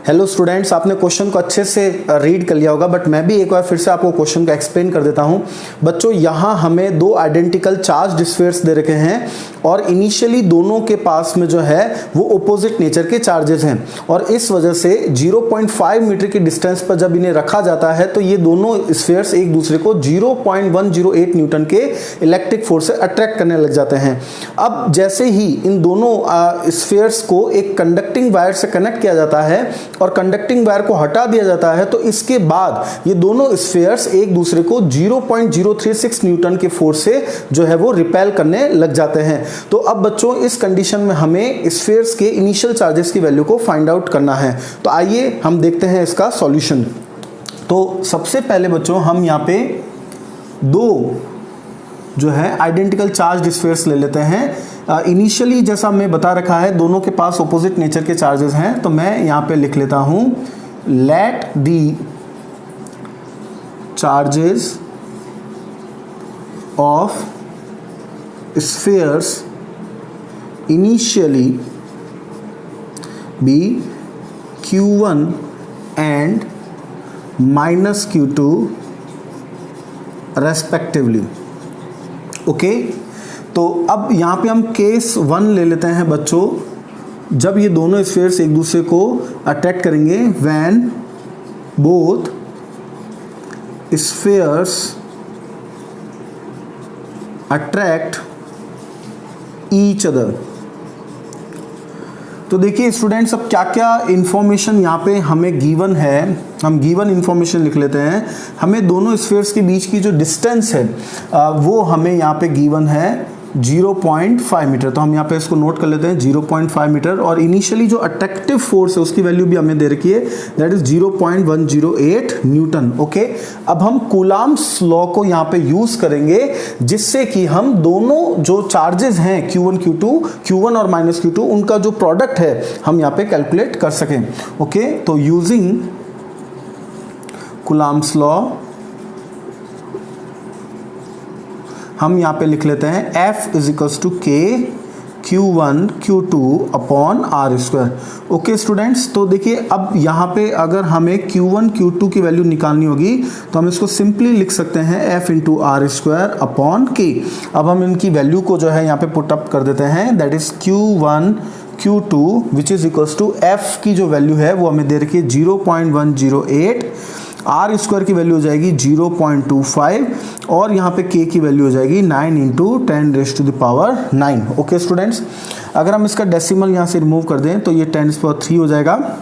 Hello students, आपने question को अच्छे से रीड कर लिया होगा, बट मैं भी एक बार फिर से आपको क्वेश्चन को एक्सप्लेन कर देता हूं। बच्चों, यहाँ हमें दो आइडेंटिकल चार्ज स्फीयर्स दे रखे हैं और इनिशियली दोनों के पास में जो है वो ऑपोजिट नेचर के चार्जेस हैं, और इस वजह से 0.5 मीटर की डिस्टेंस पर जब इन्हें रखा जाता है तो ये दोनों स्फीयर्स एक दूसरे को 0.108 न्यूटन के इलेक्ट्रिक फोर्स से अट्रैक्ट करने लग जाते हैं। अब जैसे ही इन दोनों स्फीयर्स को एक कंडक्टिंग वायर से कनेक्ट किया जाता है और कंडक्टिंग वायर को हटा दिया जाता है, तो इसके बाद ये दोनों स्फीयर्स एक दूसरे को 0.036 न्यूटन के फोर्स से जो है वो रिपेल करने लग जाते हैं। तो अब बच्चों, इस कंडीशन में हमें स्फीयर्स के इनिशियल चार्जेस की वैल्यू को फाइंड आउट करना है। तो आइए हम देखते हैं इसका सॉल्यूशन। तो सबसे पहले बच्चों, हम यहाँ पे दो जो है आइडेंटिकल चार्ज स्फीयर्स ले लेते हैं। इनिशियली जैसा मैं बता रखा है, दोनों के पास ऑपोजिट नेचर के चार्जेस हैं, तो मैं यहाँ पे लिख लेता हूँ let the charges of spheres initially be Q1 and -Q2 respectively. Okay, तो अब यहाँ पे हम केस 1 ले लेते हैं बच्चों। जब ये दोनों स्फीयर्स एक दूसरे को अट्रैक्ट करेंगे, when both spheres attract each other. तो देखिए स्टूडेंट्स, अब क्या क्या इंफॉर्मेशन यहाँ पे हमें गिवन है, हम गिवन इंफॉर्मेशन लिख लेते हैं। हमें दोनों स्फीयर्स के बीच की जो डिस्टेंस है वो हमें यहाँ पे गिवन है 0.5 मीटर। तो हम यहाँ पे इसको नोट कर लेते हैं 0.5 मीटर, और इनिशियली जो अट्रैक्टिव फोर्स है उसकी वैल्यू भी हमें दे रखी है, दैट इज 0.108 न्यूटन। ओके, अब हम कूलॉम्स लॉ को यहाँ पे यूज करेंगे, जिससे कि हम दोनों जो चार्जेस हैं Q1 Q2, Q1 और -Q2, उनका जो प्रोडक्ट है हम यहाँ पे कैलकुलेट कर सकें। ओके, तो यूजिंग कूलॉम्स लॉ हम यहाँ पे लिख लेते हैं F = K Q1 Q2 upon R²। Okay students, तो देखिए अब यहाँ पे अगर हमें Q1 Q2 की वैल्यू निकालनी होगी तो हम इसको सिंपली लिख सकते हैं F × R² अपॉन K। अब हम इनकी वैल्यू को जो है यहाँ पे पुट अप कर देते हैं, that is Q1 Q2 which is equals to F की जो वैल्यू है वो हमें दे रखी है 0.108, R² की वैल्यू हो जाएगी 0.25, और यहाँ पे K की वैल्यू हो जाएगी 9 × 10⁻⁹। ओके स्टूडेंट्स, अगर हम इसका डेसिमल यहाँ से रिमूव कर दें तो ये 10⁻³ हो जाएगा,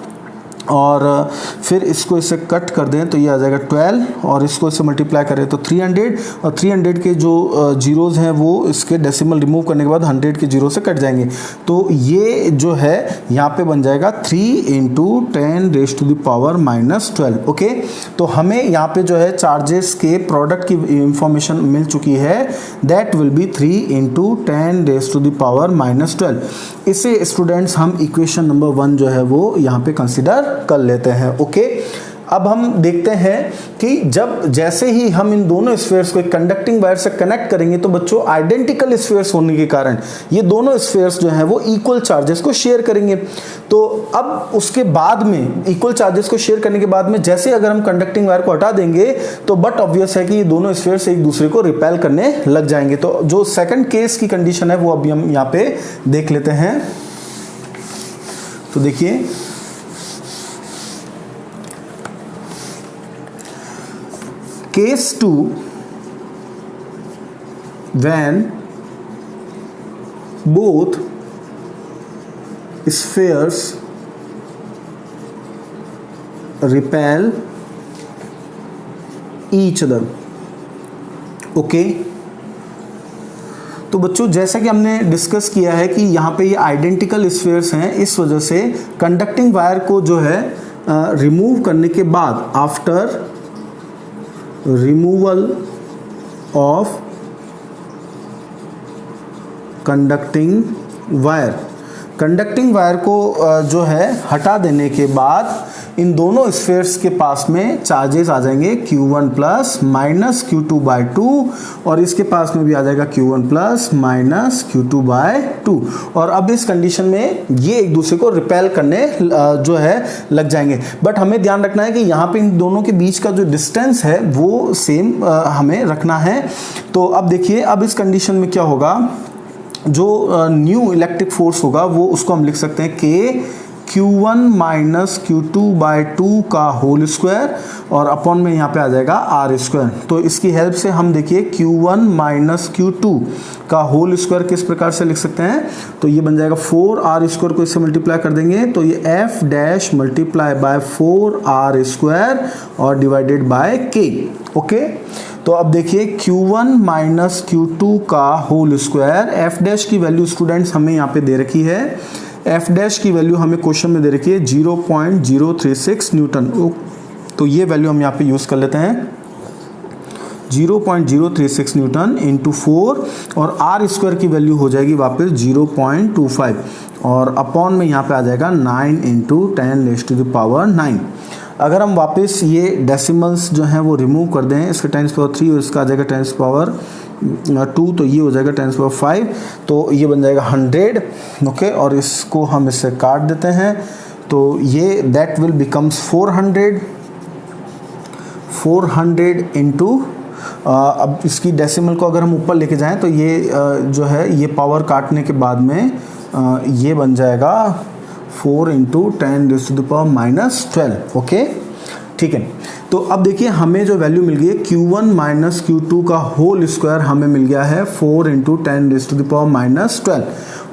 और फिर इसको इससे कट कर दें तो ये आ जाएगा 12, और इसको इससे मल्टीप्लाई करें तो 300, और 300 के जो जीरोज़ हैं वो इसके डेसिमल रिमूव करने के बाद 100 के जीरो से कट जाएंगे। तो ये जो है यहाँ पे बन जाएगा 3 × 10⁻⁻12। ओके, तो हमें यहाँ पे जो है चार्जेस के प्रोडक्ट की इंफॉर्मेशन मिल चुकी है, दैट विल बी 3 × 10⁻⁻12। इसे स्टूडेंट्स हम इक्वेशन नंबर 1 जो है वो यहाँ पे कंसिडर कर लेते हैं। ओके, अब हम देखते हैं कि जब जैसे ही हम इन दोनों स्फीयर्स को एक कंडक्टिंग वायर से कनेक्ट करेंगे, तो बच्चों आइडेंटिकल स्फीयर्स होने के कारण ये दोनों स्फीयर्स जो हैं वो इक्वल चार्जेस को शेयर करेंगे। तो अब उसके बाद में इक्वल चार्जेस को शेयर करने के बाद में जैसे अगर हम कंडक्टिंग वायर को हटा देंगे तो बट ऑब्वियस है कि ये दोनों स्फीयर्स एक दूसरे को रिपेल करने लग जाएंगे। तो जो सेकंड केस की कंडीशन है वो अभी हम यहाँ पे देख लेते हैं। तो देखिए, Case 2, when both spheres repel each other। Okay, तो बच्चों जैसा कि हमने डिस्कस किया है कि यहाँ पे ये आइडेंटिकल स्फीयर्स हैं, इस वजह से कंडक्टिंग वायर को जो है रिमूव करने के बाद, after removal of conducting wire, conducting wire को जो है हटा देने के बाद इन दोनों स्फीयर्स के पास में चार्जेस आ जाएंगे Q1 plus minus Q2 by 2 और इसके पास में भी आ जाएगा Q1 plus minus Q2 by 2। और अब इस कंडीशन में ये एक दूसरे को रिपेल करने जो है लग जाएंगे। बट हमें ध्यान रखना है कि यहाँ पे इन दोनों के बीच का जो डिस्टेंस है वो सेम हमें रखना है। तो अब देखिए, अब इस कंडीशन में क्या होगा, जो न्यू इलेक्ट्रिक फोर्स होगा वो उसको हम लिख सकते हैं K Q1 minus Q2 by 2 का होल स्क्वायर और अपॉन में यहाँ पे आ जाएगा R स्क्वायर। तो इसकी हेल्प से हम देखिए Q1 माइनस Q2 का होल स्क्वायर किस प्रकार से लिख सकते हैं, तो ये बन जाएगा 4R स्क्वायर को इससे मल्टीप्लाई कर देंगे तो ये F dash multiply by 4R square और डिवाइडेड बाय K। ओके, तो अब देखिए Q1 माइनस Q2 का होल स्क्वायर, F डैश की वैल्यू स्टूडेंट्स हमें यहाँ पे दे रखी है, F डैश की वैल्यू हमें क्वेश्चन में दे रखी है 0.036 न्यूटन। तो ये वैल्यू हम यहाँ पे यूज़ कर लेते हैं 0.036 न्यूटन इंटू 4 और R स्क्वायर की वैल्यू हो जाएगी वापस 0.25 और अपॉन में यहाँ पे आ जाएगा 9 इंटू 10⁻⁹। अगर हम वापस ये डेसिमल्स जो हैं वो रिमूव कर दें, इसका 10⁻³ और इसका आ जाएगा 10⁻2, तो ये हो जाएगा 10⁻5, तो ये बन जाएगा 100। ओके, और इसको हम इससे काट देते हैं तो ये दैट विल बिकम्स 400 इंटू अब इसकी डेसिमल को अगर हम ऊपर लेके जाएं तो ये जो है ये पावर काटने के बाद में ये बन जाएगा 4 इंटू 10⁻⁻12। ओके, ठीक है। तो अब देखिए हमें जो वैल्यू मिल गई है Q1 माइनस Q2 का होल स्क्वायर हमें मिल गया है 4 इंटू 10⁻⁻12।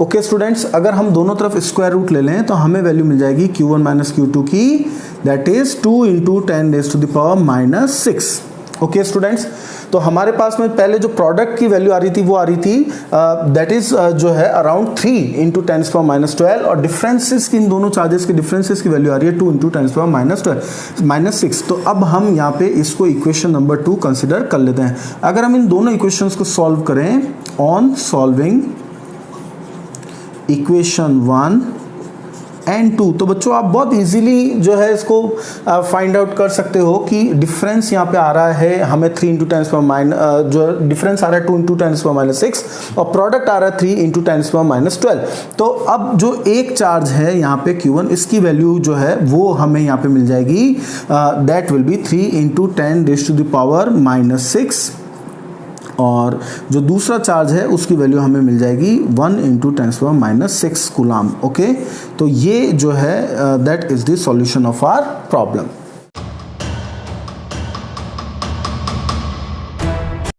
ओके स्टूडेंट्स, अगर हम दोनों तरफ स्क्वायर रूट ले लें तो हमें वैल्यू मिल जाएगी Q1 माइनस Q2 की, that is 2 into 10⁻⁻6। Okay students, तो हमारे पास में पहले जो प्रोडक्ट की वैल्यू आ रही थी वो आ रही थी दैट इज जो है अराउंड 3 इंटू 10⁻12 और डिफरेंसेस की, इन दोनों चार्जेस के डिफरेंसेस की वैल्यू आ रही है 2 इंटू 10⁻⁻6। तो अब हम यहाँ पे इसको इक्वेशन नंबर 2 कंसिडर कर लेते हैं। अगर हम इन दोनों इक्वेशंस को सॉल्व करें, ऑन सॉल्विंग इक्वेशन 1 एंड 2, तो बच्चों आप बहुत इजीली जो है इसको फाइंड आउट कर सकते हो कि डिफरेंस यहाँ पे आ रहा है हमें 3 इंटू 10⁻, जो डिफरेंस आ रहा है 2 इंटू 10⁻6 और प्रोडक्ट आ रहा है 3 इंटू 10⁻12। तो अब जो एक चार्ज है यहाँ पे Q1, इसकी वैल्यू जो है वो हमें यहाँ पे मिल जाएगी, दैट विल बी 3 इंटू 10⁻⁻6 और जो दूसरा चार्ज है उसकी वैल्यू हमें मिल जाएगी 1 इंटू 10⁻6 कूलाम। ओके, तो ये जो है that is the solution of our problem.